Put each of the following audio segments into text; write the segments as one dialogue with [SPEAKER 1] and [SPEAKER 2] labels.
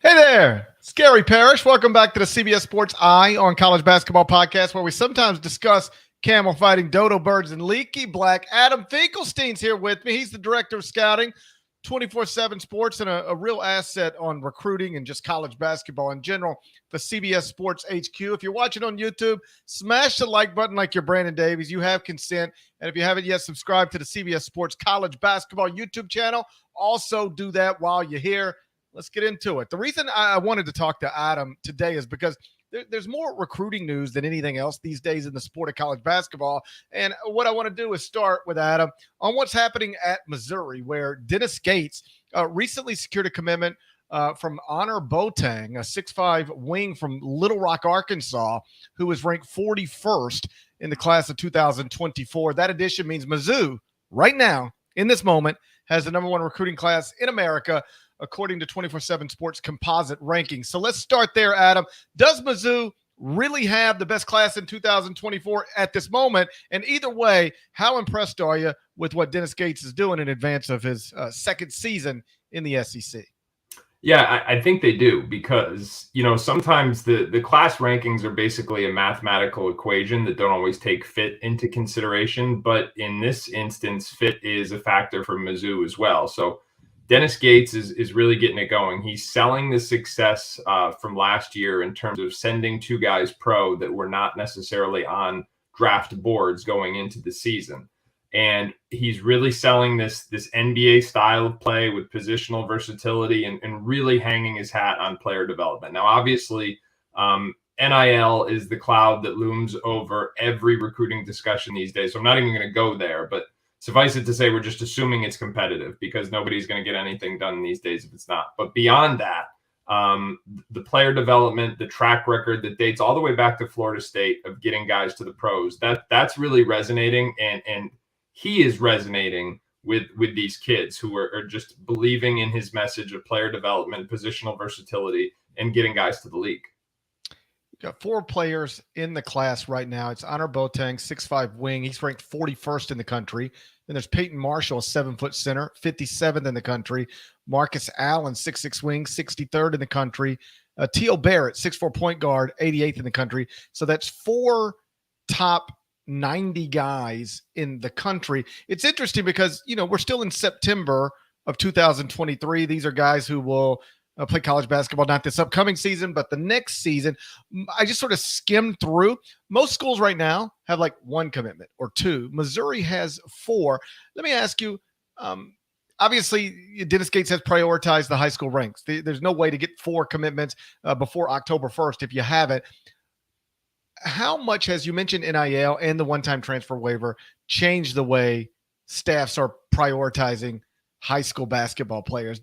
[SPEAKER 1] Hey there, Scary Parrish. Welcome back to the CBS Sports Eye on College Basketball Podcast, where we sometimes discuss camel fighting, dodo birds, and leaky black. Adam Finklestein's here with me. He's the director of scouting, 24/7 Sports, and a real asset on recruiting and just college basketball in general for CBS Sports HQ. If you're watching on YouTube, smash the like button like you're Brandon Davies. You have consent. And if you haven't yet, subscribe to the CBS Sports College Basketball YouTube channel. Also do that while you're here. Let's get into it. The reason I wanted to talk to Adam today is because there's more recruiting news than anything else these days in the sport of college basketball. And what I want to do is start with Adam on what's happening at Missouri, where Dennis Gates recently secured a commitment from Honor Boateng, a 6'5" wing from Little Rock, Arkansas, who was ranked 41st in the class of 2024. That addition means Mizzou, right now, in this moment, has the number one recruiting class in America, according to 24/7 Sports composite rankings. So let's start there, Adam. Does Mizzou really have the best class in 2024 at this moment? And either way, how impressed are you with what Dennis Gates is doing in advance of his second season in the SEC?
[SPEAKER 2] Yeah, I think they do because, sometimes the class rankings are basically a mathematical equation that don't always take fit into consideration. But in this instance, fit is a factor for Mizzou as well. So Dennis Gates is really getting it going. He's selling the success from last year in terms of sending two guys pro that were not necessarily on draft boards going into the season. And he's really selling this NBA style of play with positional versatility and really hanging his hat on player development. Now, obviously, NIL is the cloud that looms over every recruiting discussion these days. So I'm not even going to go there, but suffice it to say, we're just assuming it's competitive because nobody's going to get anything done these days if it's not. But beyond that, the player development, the track record that dates all the way back to Florida State of getting guys to the pros, that's really resonating. And he is resonating with these kids who are just believing in his message of player development, positional versatility, and getting guys to the league.
[SPEAKER 1] Got four players in the class right now. It's Honor Boateng, 6'5" wing. He's ranked 41st in the country. Then there's Peyton Marshall, a 7-foot center, 57th in the country. Marcus Allen, 6'6" wing, 63rd in the country. Teal Barrett, 6'4" point guard, 88th in the country. So that's four top 90 guys in the country. It's interesting because, we're still in September of 2023. These are guys who will play college basketball, not this upcoming season, but the next season. I just sort of skimmed through. Most schools right now have like one commitment or two. Missouri has four. Let me ask you, obviously, Dennis Gates has prioritized the high school ranks. There's no way to get four commitments before October 1st if you haven't. How much has, you mentioned NIL and the one-time transfer waiver, changed the way staffs are prioritizing high school basketball players?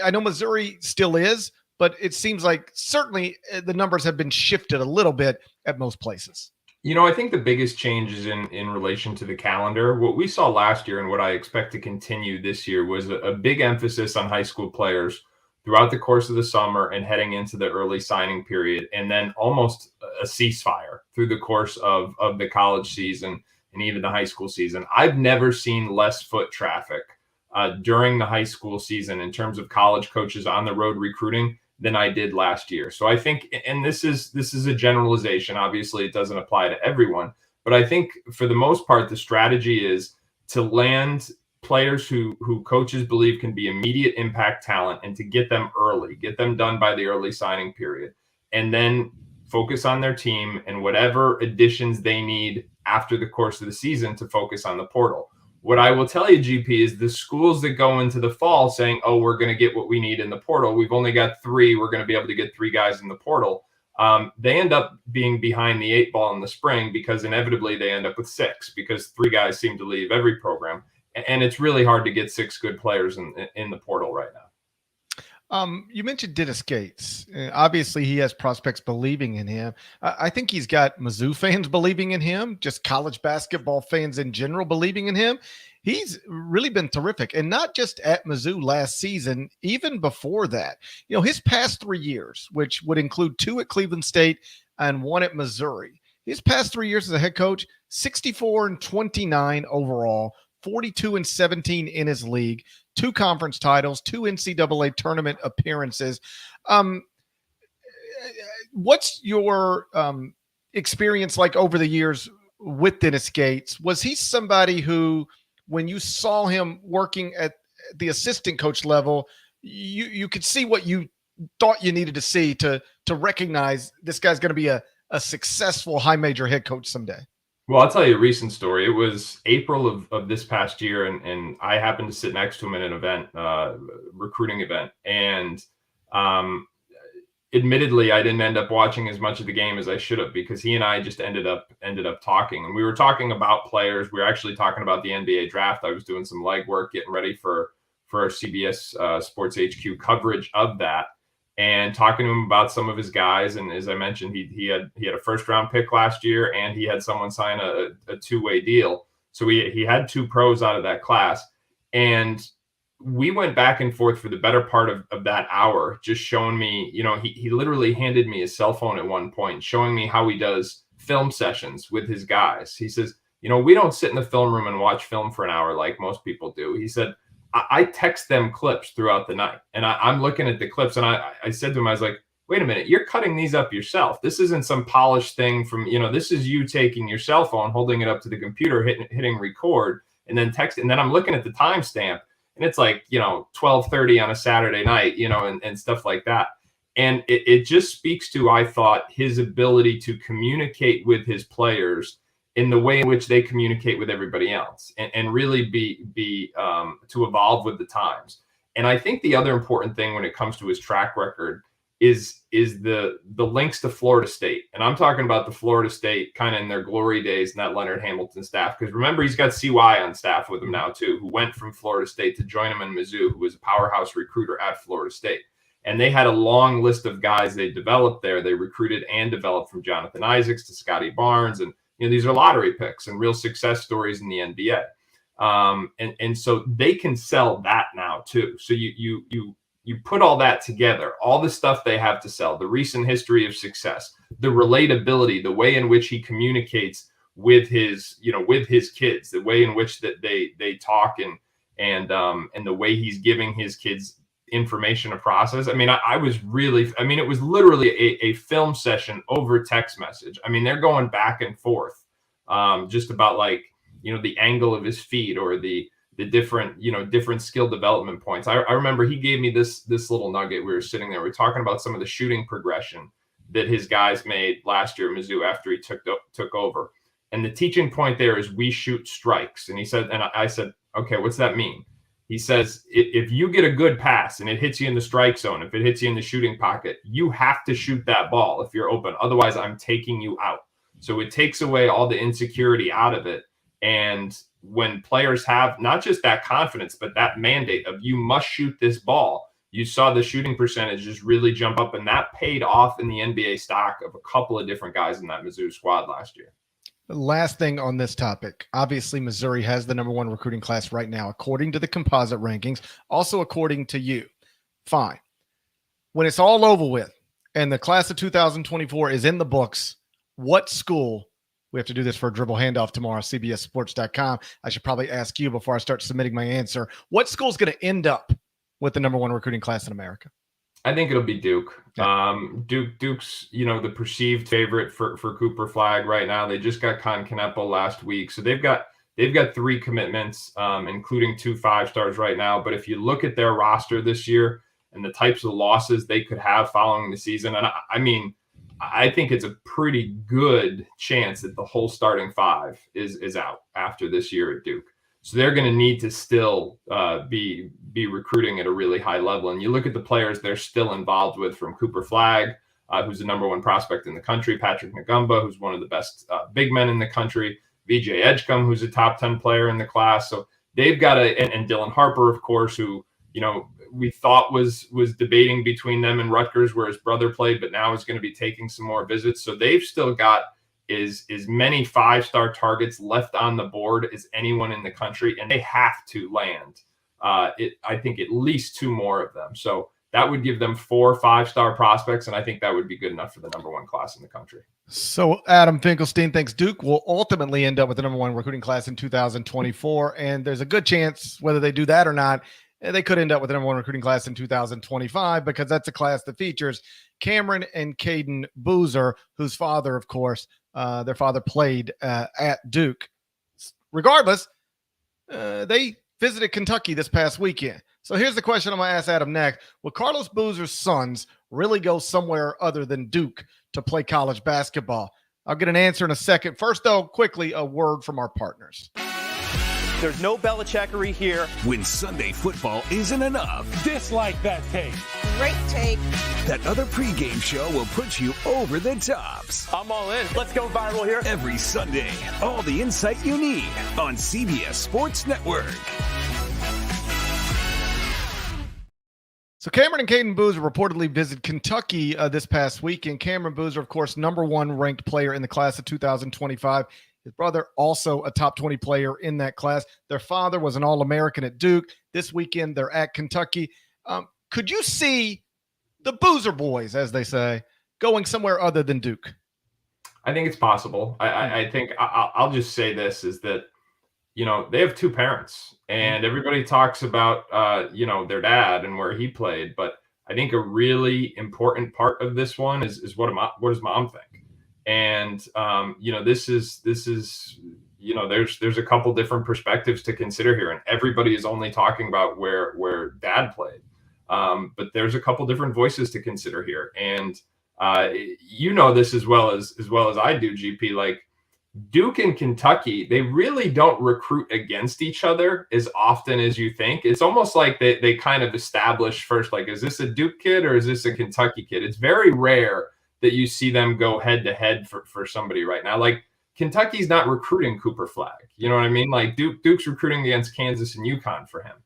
[SPEAKER 1] I know Missouri still is, but it seems like certainly the numbers have been shifted a little bit at most places.
[SPEAKER 2] I think the biggest change is in relation to the calendar. What we saw last year and what I expect to continue this year was a big emphasis on high school players throughout the course of the summer and heading into the early signing period, and then almost a ceasefire through the course of the college season and even the high school season. I've never seen less foot traffic during the high school season in terms of college coaches on the road recruiting than I did last year. So I think, and this is a generalization, obviously it doesn't apply to everyone, but I think for the most part, the strategy is to land players who coaches believe can be immediate impact talent and to get them early, get them done by the early signing period, and then focus on their team and whatever additions they need after the course of the season to focus on the portal. What I will tell you, GP, is the schools that go into the fall saying, oh, we're going to get what we need in the portal. We've only got three. We're going to be able to get three guys in the portal. They end up being behind the eight ball in the spring because inevitably they end up with six because three guys seem to leave every program. And it's really hard to get six good players in the portal right now.
[SPEAKER 1] You mentioned Dennis Gates. Obviously, he has prospects believing in him. I think he's got Mizzou fans believing in him, just college basketball fans in general believing in him. He's really been terrific, and not just at Mizzou last season, even before that. His past 3 years, which would include 2 at Cleveland State and 1 at Missouri. His past 3 years as a head coach, 64-29 overall, 42-17 in his league, 2 conference titles, 2 NCAA tournament appearances. What's your experience like over the years with Dennis Gates? Was he somebody who, when you saw him working at the assistant coach level, you could see what you thought you needed to see to recognize this guy's going to be a successful high major head coach someday?
[SPEAKER 2] Well, I'll tell you a recent story. It was April of this past year, and I happened to sit next to him at an event, recruiting event. And admittedly, I didn't end up watching as much of the game as I should have, because he and I just ended up talking. And we were talking about players. We were actually talking about the NBA draft. I was doing some legwork, getting ready for our CBS Sports HQ coverage of that, and talking to him about some of his guys. And as I mentioned, he had a first round pick last year, and he had someone sign a 2-way deal. So he had 2 pros out of that class. And we went back and forth for the better part of that hour, just showing me, he literally handed me his cell phone at one point, showing me how he does film sessions with his guys. He says, we don't sit in the film room and watch film for an hour like most people do. He said, I text them clips throughout the night, and I'm looking at the clips, and I said to him, I was like, wait a minute, you're cutting these up yourself. This isn't some polished thing from, this is you taking your cell phone, holding it up to the computer, hitting record, and then text. And then I'm looking at the timestamp, and it's like, 12:30 on a Saturday night, and stuff like that. And it just speaks to, I thought, his ability to communicate with his players in the way in which they communicate with everybody else, and really be to evolve with the times. And I think the other important thing when it comes to his track record is the links to Florida State. And I'm talking about the Florida State kind of in their glory days, in that Leonard Hamilton staff. Because remember, he's got CY on staff with him now too, who went from Florida State to join him in Mizzou, who was a powerhouse recruiter at Florida State. And they had a long list of guys they developed there. They recruited and developed, from Jonathan Isaacs to Scotty Barnes. And these are lottery picks and real success stories in the NBA. And so they can sell that now too. So you put all that together, all the stuff they have to sell, the recent history of success, the relatability, the way in which he communicates with his kids, the way in which that they talk, and the way he's giving his kids information to process. I mean, it was literally a film session over text message. I mean, they're going back and forth, just about the angle of his feet, or the different skill development points. I remember he gave me this little nugget. We were sitting there, we were talking about some of the shooting progression that his guys made last year at Mizzou after he took over. And the teaching point there is, we shoot strikes. And he said, and I said, okay, what's that mean? He says, if you get a good pass and it hits you in the strike zone, if it hits you in the shooting pocket, you have to shoot that ball if you're open. Otherwise, I'm taking you out. So it takes away all the insecurity out of it. And when players have not just that confidence, but that mandate of, you must shoot this ball, you saw the shooting percentage just really jump up. And that paid off in the NBA stock of a couple of different guys in that Mizzou squad last year.
[SPEAKER 1] Last thing on this topic. Obviously, Missouri has the number 1 recruiting class right now, according to the composite rankings, also according to you. Fine. When it's all over with and the class of 2024 is in the books, what school? We have to do this for a dribble handoff tomorrow, cbssports.com. I should probably ask you before I start submitting my answer. What school is going to end up with the number 1 recruiting class in America?
[SPEAKER 2] I think it'll be Duke.
[SPEAKER 1] Yeah.
[SPEAKER 2] Duke's, the perceived favorite for Cooper Flagg right now. They just got Con Canepo last week. So they've got 3 commitments, including 2 5-stars right now. But if you look at their roster this year and the types of losses they could have following the season, and I think it's a pretty good chance that the whole starting 5 is out after this year at Duke. So they're going to need to still be recruiting at a really high level. And you look at the players they're still involved with, from Cooper Flagg, who's the number 1 prospect in the country, Patrick Ngumba, who's one of the best big men in the country, VJ Edgecombe, who's a top 10 player in the class. So they've got and Dylan Harper, of course, who, we thought was debating between them and Rutgers, where his brother played, but now is going to be taking some more visits. So they've still got as many 5-star targets left on the board as anyone in the country, and they have to land I think at least 2 more of them. So that would give them 4 5-star prospects, and I think that would be good enough for the number 1 class in the country.
[SPEAKER 1] So Adam Finklestein thinks Duke will ultimately end up with the number 1 recruiting class in 2024, and there's a good chance, whether they do that or not, they could end up with the number 1 recruiting class in 2025, because that's a class that features Cameron and Caden Boozer, whose father, of course, their father played at Duke. Regardless, they visited Kentucky this past weekend. So here's the question I'm going to ask Adam next. Will Carlos Boozer's sons really go somewhere other than Duke to play college basketball? I'll get an answer in a second. First, though, quickly, a word from our partners.
[SPEAKER 3] There's no Belichickery here.
[SPEAKER 4] When Sunday football isn't enough.
[SPEAKER 5] Dislike that take.
[SPEAKER 6] Great take.
[SPEAKER 4] That other pregame show will put you over the tops.
[SPEAKER 3] I'm all in. Let's go viral here.
[SPEAKER 4] Every Sunday, all the insight you need on CBS Sports Network.
[SPEAKER 1] So Cameron and Caden Boozer reportedly visited Kentucky this past weekend. Cameron Boozer, of course, number 1 ranked player in the class of 2025. His brother, also a top 20 player in that class. Their father was an All-American at Duke. This weekend, they're at Kentucky. Could you see the Boozer boys, as they say, going somewhere other than Duke?
[SPEAKER 2] I think it's possible. I think I'll just say this is that, they have 2 parents, and everybody talks about, their dad and where he played. But I think a really important part of this one is what does mom think? And, this is, there's a couple different perspectives to consider here, and everybody is only talking about where dad played. But there's a couple different voices to consider here. And, this as well as I do, GP, like Duke and Kentucky, they really don't recruit against each other as often as you think. It's almost like they kind of establish first, like, is this a Duke kid or is this a Kentucky kid? It's very rare that you see them go head to head for somebody right now. Like Kentucky's not recruiting Cooper Flagg. You know what I mean? Like Duke's recruiting against Kansas and UConn for him.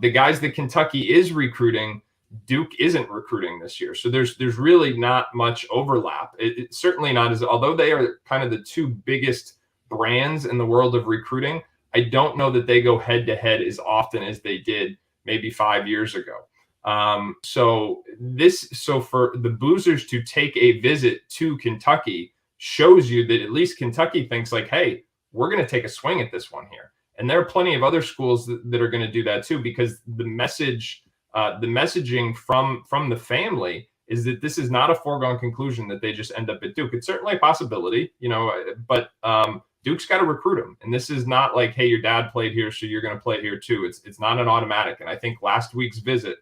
[SPEAKER 2] The guys that Kentucky is recruiting, Duke isn't recruiting this year. So there's really not much overlap. It's certainly not although they are kind of the 2 biggest brands in the world of recruiting, I don't know that they go head to head as often as they did maybe 5 years ago. So for the Boozers to take a visit to Kentucky shows you that at least Kentucky thinks like, hey, we're going to take a swing at this one here. And there are plenty of other schools that are going to do that too, because the messaging from the family is that this is not a foregone conclusion that they just end up at Duke. It's certainly a possibility, but Duke's got to recruit them. And this is not like, hey, your dad played here, so you're going to play here too. It's not an automatic. And I think last week's visit,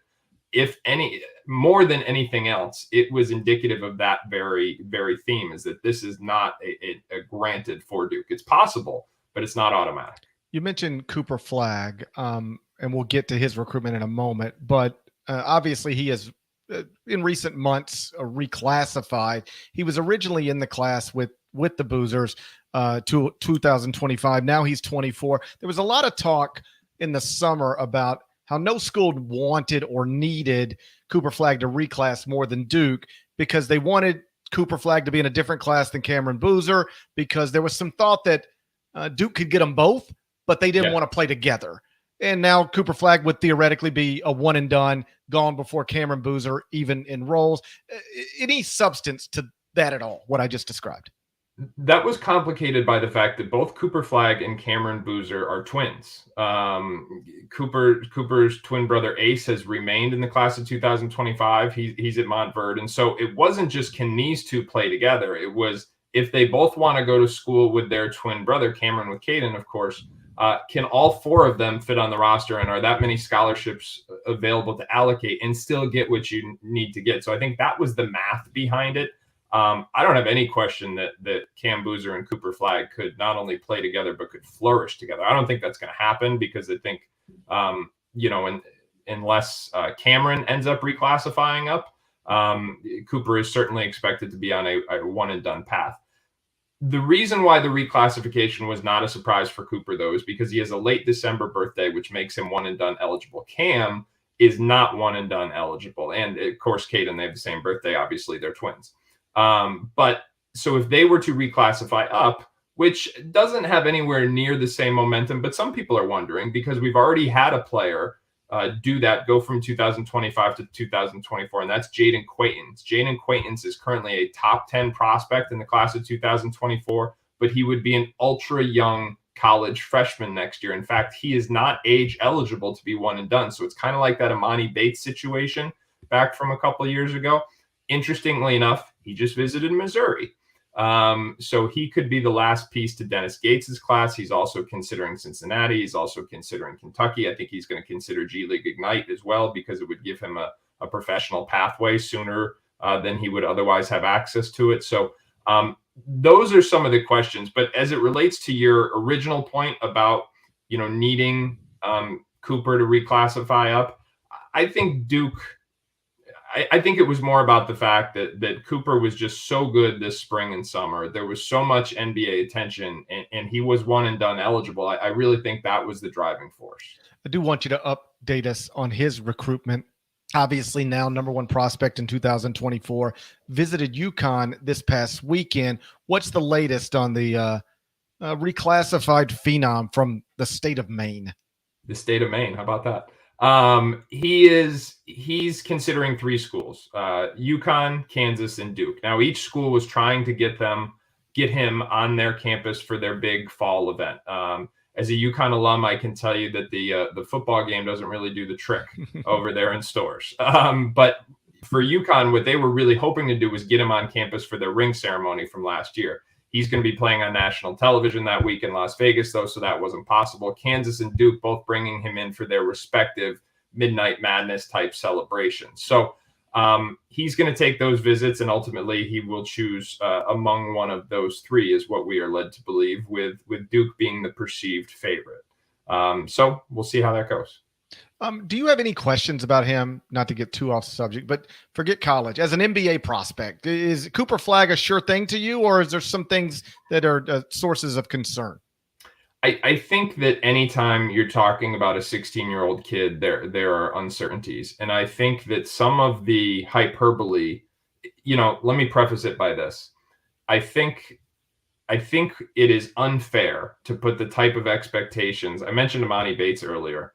[SPEAKER 2] if any, more than anything else, it was indicative of that very, very theme, is that this is not a granted for Duke. It's possible, but it's not automatic.
[SPEAKER 1] You mentioned Cooper Flagg, and we'll get to his recruitment in a moment, but obviously he has, in recent months, reclassified. He was originally in the class with the Boozers to 2025. Now he's 24. There was a lot of talk in the summer about how no school wanted or needed Cooper Flagg to reclass more than Duke, because they wanted Cooper Flagg to be in a different class than Cameron Boozer, because there was some thought that Duke could get them both, but they didn't want to play together. And now Cooper Flagg would theoretically be a one and done, gone before Cameron Boozer even enrolls. Any substance to that at all, what I just described?
[SPEAKER 2] That was complicated by the fact that both Cooper Flagg and Cameron Boozer are twins. Cooper's twin brother Ace has remained in the class of 2025. He's at Montverde. And so it wasn't just, can these 2 play together? It was, if they both want to go to school with their twin brother, Cameron with Caden, of course, can all 4 of them fit on the roster, and are that many scholarships available to allocate and still get what you need to get? So I think that was the math behind it. I don't have any question that Cam Boozer and Cooper Flagg could not only play together, but could flourish together. I don't think that's going to happen, because I think, unless Cameron ends up reclassifying up, Cooper is certainly expected to be on a one and done path. The reason why the reclassification was not a surprise for Cooper, though, is because he has a late December birthday, which makes him one and done eligible. Cam is not one and done eligible. And of course, Caden, they have the same birthday. Obviously, they're twins. But so if they were to reclassify up, which doesn't have anywhere near the same momentum, but some people are wondering, because we've already had a player do that, go from 2025 to 2024, and that's Jaden Quaintance. Jaden Quaintance is currently a top 10 prospect in the class of 2024, but he would be an ultra young college freshman next year. In fact, he is not age eligible to be one and done. So it's kind of like that Amani Bates situation back from a couple of years ago. Interestingly enough, he just visited Missouri. So he could be the last piece to Dennis Gates's class. He's also considering Cincinnati. He's also considering Kentucky. I think he's going to consider G League Ignite as well, because it would give him a professional pathway sooner than he would otherwise have access to it. So those are some of the questions. But as it relates to your original point about, needing Cooper to reclassify up, I think Duke, I think it was more about the fact that Cooper was just so good this spring and summer. There was so much NBA attention, and he was one and done eligible. I really think that was the driving force.
[SPEAKER 1] I do want you to update us on his recruitment. Obviously now number one prospect in 2024, visited UConn this past weekend. What's the latest on the reclassified phenom from the state of Maine?
[SPEAKER 2] The state of Maine. How about that? He's considering 3 schools, UConn, Kansas, and Duke. Now each school was trying to get him on their campus for their big fall event. As a UConn alum, I can tell you that the football game doesn't really do the trick over there in Stores. But for UConn, what they were really hoping to do was get him on campus for their ring ceremony from last year. He's going to be playing on national television that week in Las Vegas, though, so that wasn't possible. Kansas and Duke both bringing him in for their respective Midnight Madness type celebrations. So he's going to take those visits, and ultimately he will choose among one of those 3, is what we are led to believe, with Duke being the perceived favorite. So we'll see how that goes.
[SPEAKER 1] Do you have any questions about him? Not to get too off the subject, but forget college. As an NBA prospect, is Cooper Flagg a sure thing to you, or is there some things that are sources of concern?
[SPEAKER 2] I think that anytime you're talking about a 16-year-old kid, there are uncertainties. And I think that some of the hyperbole, let me preface it by this. I think it is unfair to put the type of expectations. I mentioned Amani Bates earlier.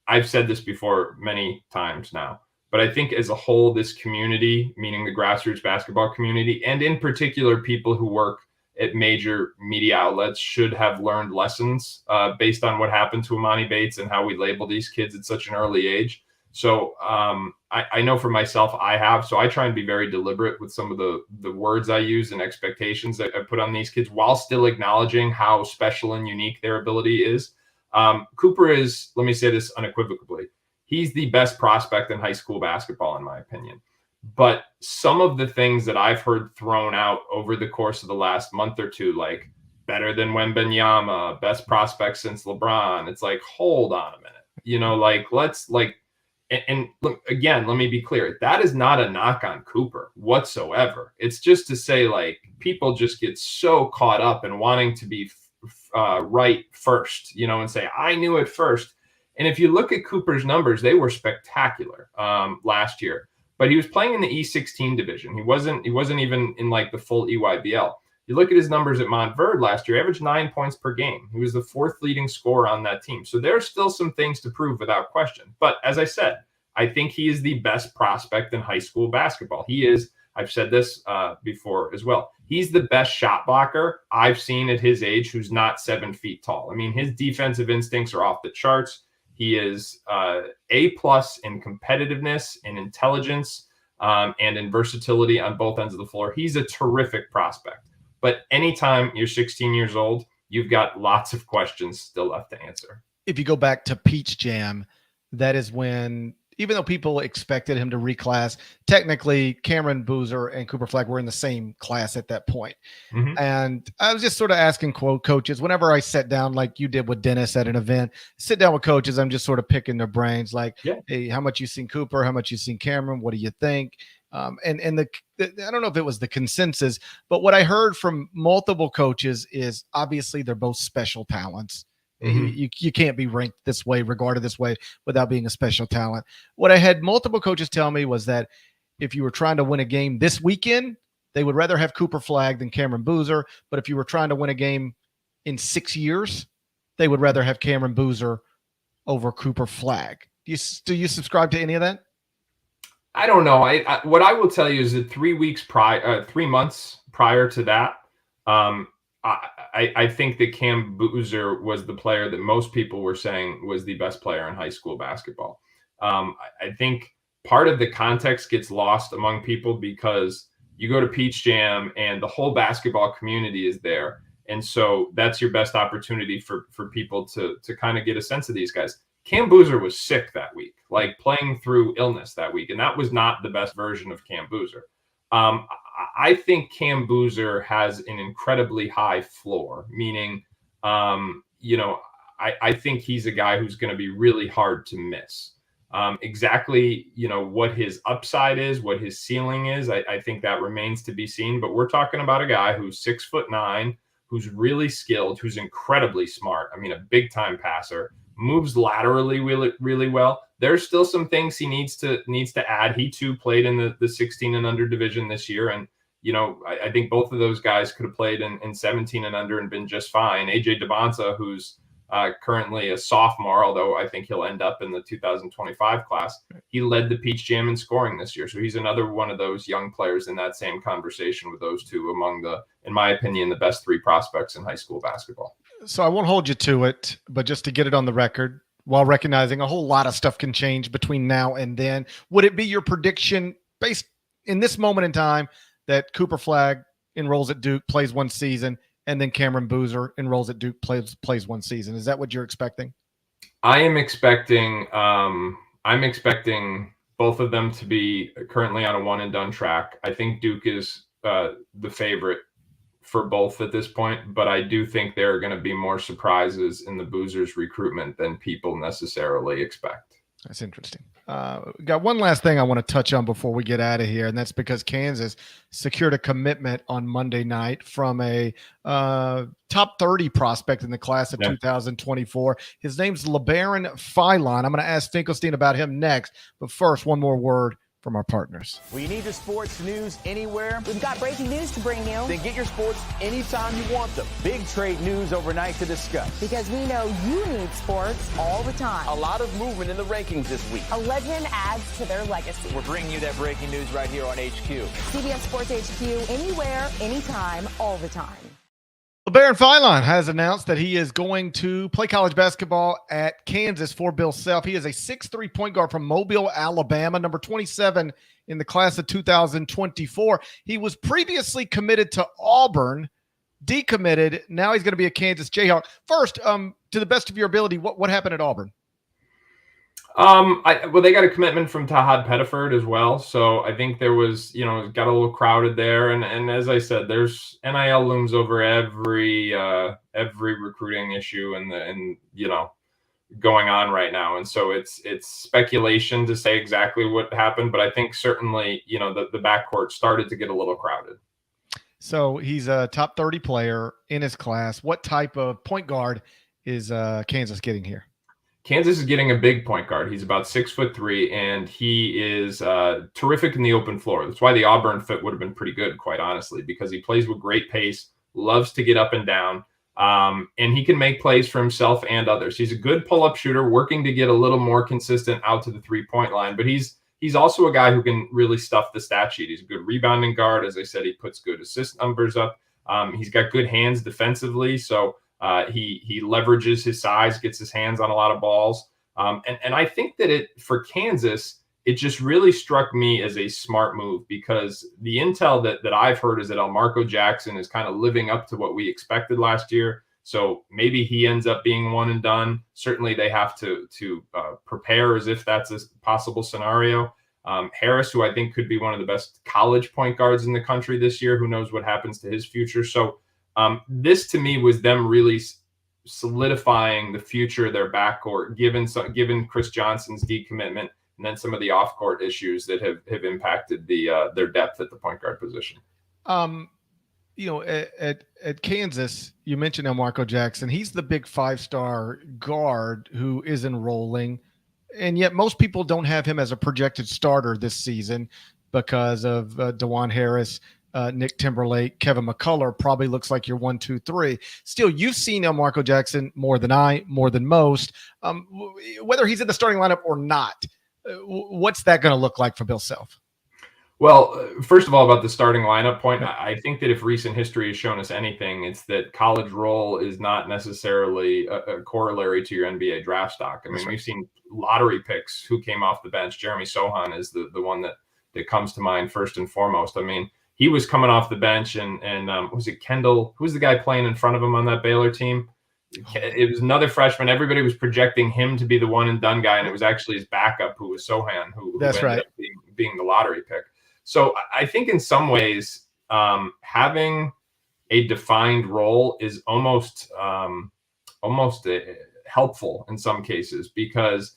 [SPEAKER 2] I've said this before many times now, but I think as a whole, this community, meaning the grassroots basketball community, and in particular people who work at major media outlets, should have learned lessons based on what happened to Amani Bates and how we label these kids at such an early age. So I know for myself, I have. So I try and be very deliberate with some of the words I use and expectations that I put on these kids, while still acknowledging how special and unique their ability is. Cooper is, let me say this unequivocally, he's the best prospect in high school basketball, in my opinion. But some of the things that I've heard thrown out over the course of the last month or two, like better than Wembanyama, best prospect since LeBron, it's like, hold on a minute, and look, again, let me be clear. That is not a knock on Cooper whatsoever. It's just to say, like, people just get so caught up in wanting to be right first, and say, I knew it first. And if you look at Cooper's numbers, they were spectacular last year. But he was playing in the E16 division. He wasn't even in like the full EYBL. You look at his numbers at Montverde last year, averaged 9 points per game. He was the 4th leading scorer on that team. So there are still some things to prove without question. But as I said, I think he is the best prospect in high school basketball. He is, I've said this before as well, he's the best shot blocker I've seen at his age who's not 7 feet tall. I mean, his defensive instincts are off the charts. He is A+ in competitiveness, in intelligence, and in versatility on both ends of the floor. He's a terrific prospect. But anytime you're 16 years old, you've got lots of questions still left to answer.
[SPEAKER 1] If you go back to Peach Jam, that is when, even though people expected him to reclass, technically Cameron Boozer and Cooper Flagg were in the same class at that point. Mm-hmm. And I was just sort of asking coaches, whenever I sat down, like you did with Dennis at an event, sit down with coaches, I'm just sort of picking their brains, like, hey, how much you seen Cooper? How much you seen Cameron? What do you think? And the I don't know if it was the consensus, but what I heard from multiple coaches is obviously they're both special talents. Mm-hmm. You can't be ranked this way, regarded this way, without being a special talent. What I had multiple coaches tell me was that if you were trying to win a game this weekend, they would rather have Cooper Flagg than Cameron Boozer. But if you were trying to win a game in 6 years, they would rather have Cameron Boozer over Cooper Flagg. Do you subscribe to any of that?
[SPEAKER 2] I don't know. What I will tell you is that 3 months prior to that, I think that Cam Boozer was the player that most people were saying was the best player in high school basketball. I think part of the context gets lost among people because you go to Peach Jam and the whole basketball community is there. And so that's your best opportunity for people to kind of get a sense of these guys. Cam Boozer was sick that week, like playing through illness that week. And that was not the best version of Cam Boozer. I think Cam Boozer has an incredibly high floor, meaning, I think he's a guy who's going to be really hard to miss. Exactly, what his upside is, what his ceiling is, I think that remains to be seen. But we're talking about a guy who's 6'9", who's really skilled, who's incredibly smart. I mean, a big time passer, moves laterally really, really well. There's still some things he needs to add. He too played in the 16 and under division this year. And, I think both of those guys could have played in 17 and under and been just fine. AJ DeBonta, who's currently a sophomore, although I think he'll end up in the 2025 class. He led the Peach Jam in scoring this year. So he's another one of those young players in that same conversation with those two among in my opinion, the best three prospects in high school basketball.
[SPEAKER 1] So I won't hold you to it, but just to get it on the record, while recognizing a whole lot of stuff can change between now and then, would it be your prediction based in this moment in time that Cooper Flagg enrolls at Duke, plays one season, and then Cameron Boozer enrolls at Duke, plays one season? Is that what you're expecting?
[SPEAKER 2] I'm expecting both of them to be currently on a one and done track. I think Duke is the favorite for both at this point, but I do think there are going to be more surprises in the Boozer's recruitment than people necessarily expect.
[SPEAKER 1] That's interesting. Got one last thing I want to touch on before we get out of here, and that's because Kansas secured a commitment on Monday night from a top 30 prospect in the class of 2024. His name's Labaron Philon. I'm going to ask Finklestein about him next, but first, one more word from our partners.
[SPEAKER 3] We need your sports news anywhere.
[SPEAKER 5] We've got breaking news to bring you.
[SPEAKER 3] Then get your sports anytime you want them. Big trade news overnight to discuss.
[SPEAKER 5] Because we know you need sports all the time.
[SPEAKER 3] A lot of movement in the rankings this week.
[SPEAKER 5] A legend adds to their legacy.
[SPEAKER 3] We're bringing you that breaking news right here on HQ.
[SPEAKER 5] CBS Sports HQ, anywhere, anytime, all the time.
[SPEAKER 1] Labaron Philon has announced that he is going to play college basketball at Kansas for Bill Self. He is a 6'3" point guard from Mobile, Alabama, number 27 in the class of 2024. He was previously committed to Auburn, decommitted. Now he's going to be a Kansas Jayhawk. First, to the best of your ability, what happened at Auburn?
[SPEAKER 2] Well, they got a commitment from Tahad Pettiford as well. So I think there was, it got a little crowded there. And as I said, there's NIL looms over every recruiting issue and going on right now. And so it's speculation to say exactly what happened. But I think certainly, the backcourt started to get a little crowded.
[SPEAKER 1] So he's a top 30 player in his class. What type of point guard is Kansas getting here?
[SPEAKER 2] Kansas is getting a big point guard. He's about 6'3", and he is terrific in the open floor. That's why the Auburn fit would have been pretty good, quite honestly, because he plays with great pace, loves to get up and down, and he can make plays for himself and others. He's a good pull-up shooter, working to get a little more consistent out to the three-point line, but he's also a guy who can really stuff the stat sheet. He's a good rebounding guard. As I said, he puts good assist numbers up. He's got good hands defensively, so he leverages his size, gets his hands on a lot of balls. And I think that for Kansas, it just really struck me as a smart move, because the intel that I've heard is that Elmarco Jackson is kind of living up to what we expected last year. So maybe he ends up being one and done. Certainly they have to prepare as if that's a possible scenario. Harris, who I think could be one of the best college point guards in the country this year, who knows what happens to his future. So this to me was them really solidifying the future of their backcourt, given Chris Johnson's decommitment and then some of the off-court issues that have impacted their depth at the point guard position.
[SPEAKER 1] At Kansas, you mentioned Elmarco Jackson. He's the big 5-star guard who is enrolling, and yet most people don't have him as a projected starter this season because of DeJuan Harris Nick Timberlake, Kevin McCullough probably looks like your 1, 2, 3. Still, you've seen Marco Jackson more than I, more than most. Whether he's in the starting lineup or not, what's that going to look like for Bill Self?
[SPEAKER 2] Well, first of all, about the starting lineup point, I think that if recent history has shown us anything, it's that college role is not necessarily a corollary to your NBA draft stock. I mean, we've seen lottery picks who came off the bench. Jeremy Sohan is the one that comes to mind first and foremost. I mean, he was coming off the bench, and was it Kendall? Who was the guy playing in front of him on that Baylor team? It was another freshman. Everybody was projecting him to be the one and done guy, and it was actually his backup, who was Sohan, who ended up being the lottery pick. So I think in some ways, having a defined role is almost helpful in some cases, because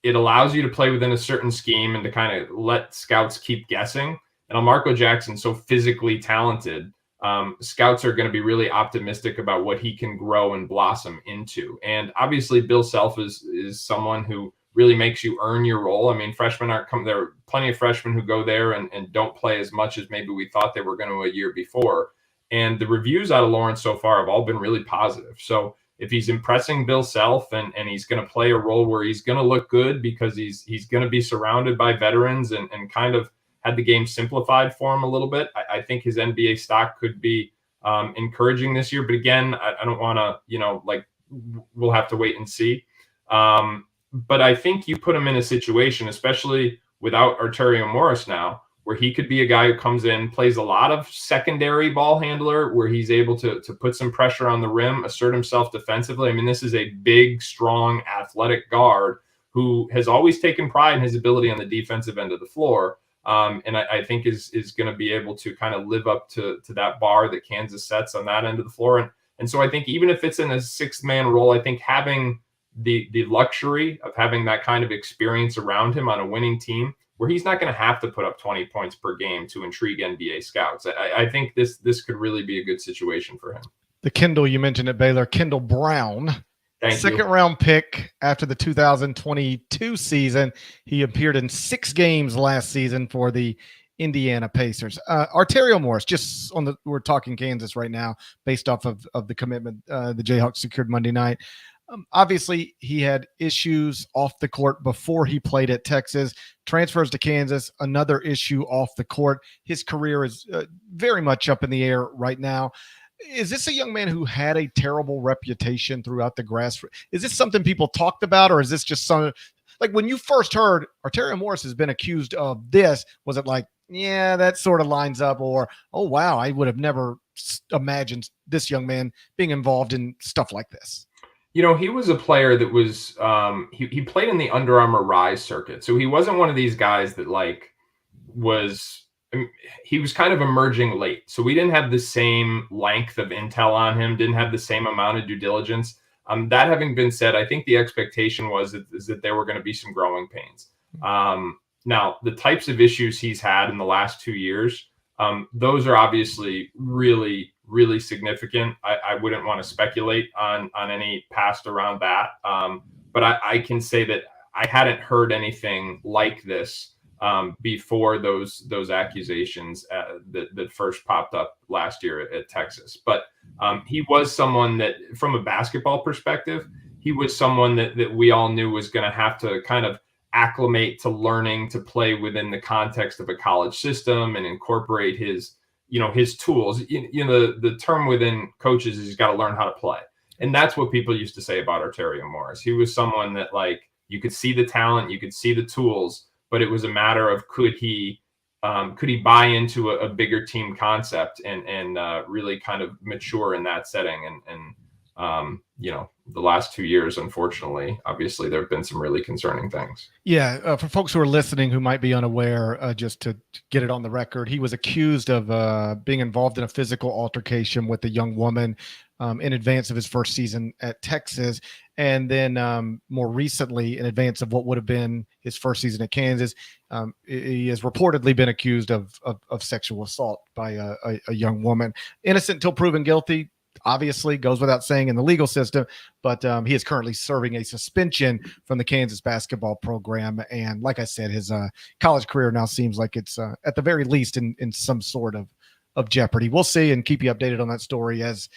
[SPEAKER 2] it allows you to play within a certain scheme and to kind of let scouts keep guessing. And Marco Jackson's so physically talented, scouts are going to be really optimistic about what he can grow and blossom into. And obviously, Bill Self is someone who really makes you earn your role. I mean, freshmen aren't coming. There are plenty of freshmen who go there and don't play as much as maybe we thought they were going to a year before. And the reviews out of Lawrence so far have all been really positive. So if he's impressing Bill Self and he's going to play a role where he's going to look good because he's going to be surrounded by veterans and kind of had the game simplified for him a little bit, I think his NBA stock could be encouraging this year. But again, I don't want to, we'll have to wait and see. But I think you put him in a situation, especially without Arterio Morris now, where he could be a guy who comes in, plays a lot of secondary ball handler, where he's able to put some pressure on the rim, assert himself defensively. I mean, this is a big, strong, athletic guard who has always taken pride in his ability on the defensive end of the floor. And I think is going to be able to kind of live up to that bar that Kansas sets on that end of the floor. And so I think even if it's in a sixth-man role, I think having the luxury of having that kind of experience around him on a winning team where he's not going to have to put up 20 points per game to intrigue NBA scouts. I think this could really be a good situation for him.
[SPEAKER 1] The Kendall you mentioned at Baylor, Kendall Brown, second-round pick after the 2022 season. He appeared in 6 games last season for the Indiana Pacers. Arterio Morris, we're talking Kansas right now based off of the commitment the Jayhawks secured Monday night. Obviously, he had issues off the court before he played at Texas, transfers to Kansas, another issue off the court. His career is very much up in the air right now. Is this a young man who had a terrible reputation throughout the grassroots? Is this something people talked about, or is this just some like when you first heard Arterio Morris has been accused of this? Was it like, yeah, that sort of lines up, or, oh, wow, I would have never imagined this young man being involved in stuff like this?
[SPEAKER 2] You know, he was a player that was he played in the Under Armour Rise circuit. So he wasn't one of these guys that he was kind of emerging late. So we didn't have the same length of intel on him, didn't have the same amount of due diligence. That having been said, I think the expectation was that there were going to be some growing pains. Now, the types of issues he's had in the last 2 years, those are obviously really, really significant. I wouldn't want to speculate on any past around that. But I can say that I hadn't heard anything like this before those accusations that first popped up last year at Texas. But he was someone that, from a basketball perspective, he was someone that we all knew was going to have to kind of acclimate to learning to play within the context of a college system and incorporate his tools. The term within coaches is he's got to learn how to play. And that's what people used to say about Arterio Morris. He was someone that, you could see the talent, you could see the tools, but it was a matter of could he buy into a bigger team concept and really kind of mature in that setting. And the last 2 years, unfortunately, obviously there have been some really concerning things.
[SPEAKER 1] Yeah. For folks who are listening, who might be unaware, just to get it on the record, he was accused of being involved in a physical altercation with a young woman in advance of his first season at Texas. And then more recently, in advance of what would have been his first season at Kansas, he has reportedly been accused of sexual assault by a young woman. Innocent until proven guilty. Obviously goes without saying in the legal system, but he is currently serving a suspension from the Kansas basketball program. And like I said, his college career now seems like it's at the very least in some sort of jeopardy. We'll see and keep you updated on that story as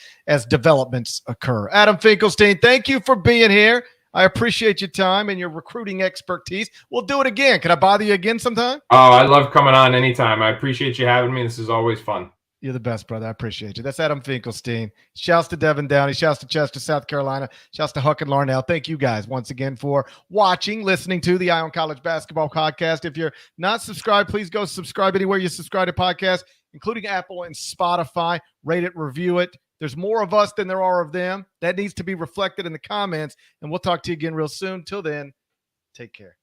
[SPEAKER 1] developments occur. Adam Finklestein, thank you for being here. I appreciate your time and your recruiting expertise. We'll do it again. Can I bother you again sometime?
[SPEAKER 2] Oh, I love coming on anytime. I appreciate you having me. This is always fun.
[SPEAKER 1] You're the best, brother. I appreciate you. That's Adam Finklestein. Shouts to Devin Downey. Shouts to Chester, South Carolina. Shouts to Huck and Larnell. Thank you guys once again for watching, listening to the Eye on College Basketball podcast. If you're not subscribed, please go subscribe anywhere you subscribe to podcasts, including Apple and Spotify. Rate it, review it. There's more of us than there are of them. That needs to be reflected in the comments, and we'll talk to you again real soon. Till then, take care.